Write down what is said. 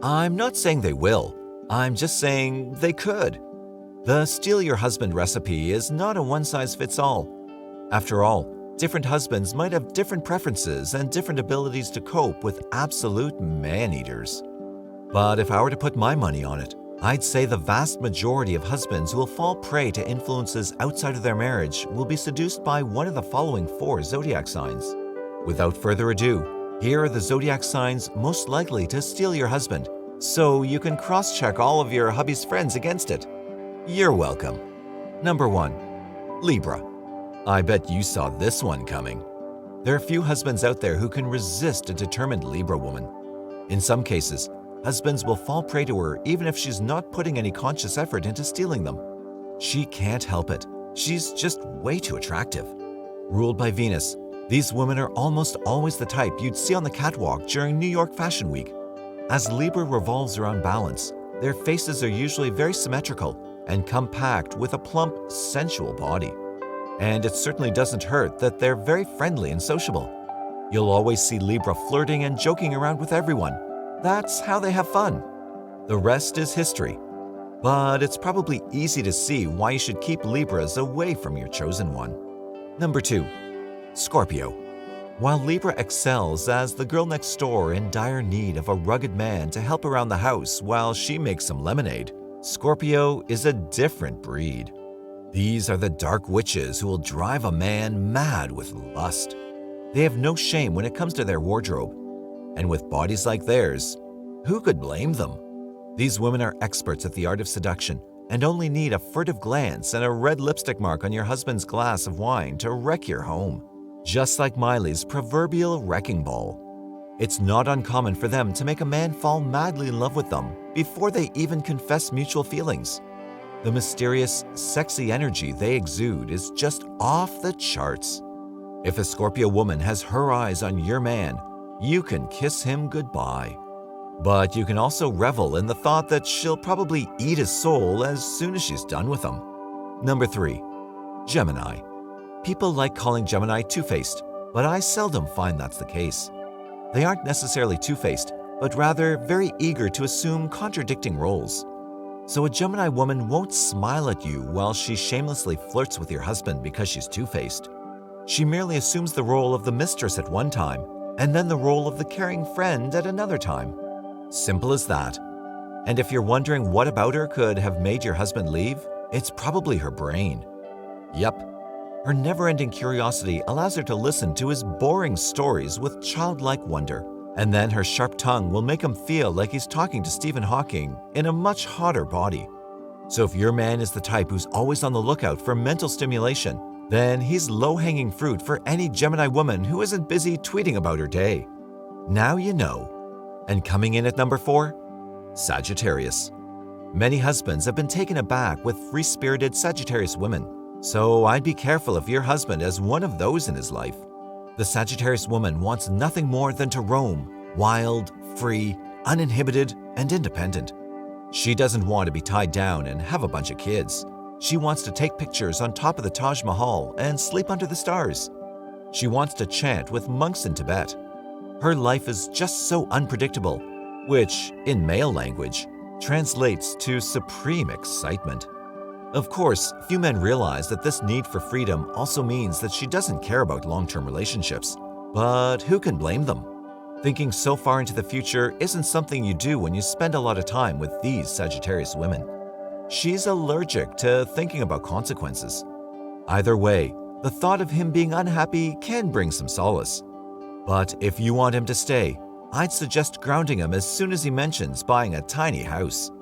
I'm not saying they will. I'm just saying they could. The steal your husband recipe is not a one-size-fits-all. After all, different husbands might have different preferences and different abilities to cope with absolute man-eaters. But if I were to put my money on it, I'd say the vast majority of husbands who will fall prey to influences outside of their marriage will be seduced by one of the following 4 zodiac signs. Without further ado, here are the zodiac signs most likely to steal your husband, so you can cross-check all of your hubby's friends against it. You're welcome. Number 1. Libra. I bet you saw this one coming. There are few husbands out there who can resist a determined Libra woman. In some cases, husbands will fall prey to her even if she's not putting any conscious effort into stealing them. She can't help it. She's just way too attractive. Ruled by Venus, these women are almost always the type you'd see on the catwalk during New York Fashion Week. As Libra revolves around balance, their faces are usually very symmetrical and compact with a plump, sensual body. And it certainly doesn't hurt that they're very friendly and sociable. You'll always see Libra flirting and joking around with everyone. That's how they have fun. The rest is history. But it's probably easy to see why you should keep Libras away from your chosen one. Number 2. Scorpio. While Libra excels as the girl next door in dire need of a rugged man to help around the house while she makes some lemonade, Scorpio is a different breed. These are the dark witches who will drive a man mad with lust. They have no shame when it comes to their wardrobe. And with bodies like theirs, who could blame them? These women are experts at the art of seduction and only need a furtive glance and a red lipstick mark on your husband's glass of wine to wreck your home. Just like Miley's proverbial wrecking ball. It's not uncommon for them to make a man fall madly in love with them before they even confess mutual feelings. The mysterious, sexy energy they exude is just off the charts. If a Scorpio woman has her eyes on your man, you can kiss him goodbye. But you can also revel in the thought that she'll probably eat his soul as soon as she's done with him. Number 3. Gemini. People like calling Gemini two-faced, but I seldom find that's the case. They aren't necessarily two-faced, but rather very eager to assume contradicting roles. So a Gemini woman won't smile at you while she shamelessly flirts with your husband because she's two-faced. She merely assumes the role of the mistress at one time, and then the role of the caring friend at another time. Simple as that. And if you're wondering what about her could have made your husband leave, it's probably her brain. Yep. Her never-ending curiosity allows her to listen to his boring stories with childlike wonder, and then her sharp tongue will make him feel like he's talking to Stephen Hawking in a much hotter body. So if your man is the type who's always on the lookout for mental stimulation, then he's low-hanging fruit for any Gemini woman who isn't busy tweeting about her day. Now you know. And coming in at number 4, Sagittarius. Many husbands have been taken aback with free-spirited Sagittarius women. So I'd be careful if your husband has one of those in his life. The Sagittarius woman wants nothing more than to roam, wild, free, uninhibited, and independent. She doesn't want to be tied down and have a bunch of kids. She wants to take pictures on top of the Taj Mahal and sleep under the stars. She wants to chant with monks in Tibet. Her life is just so unpredictable, which, in male language, translates to supreme excitement. Of course, few men realize that this need for freedom also means that she doesn't care about long-term relationships. But who can blame them? Thinking so far into the future isn't something you do when you spend a lot of time with these Sagittarius women. She's allergic to thinking about consequences. Either way, the thought of him being unhappy can bring some solace. But if you want him to stay, I'd suggest grounding him as soon as he mentions buying a tiny house.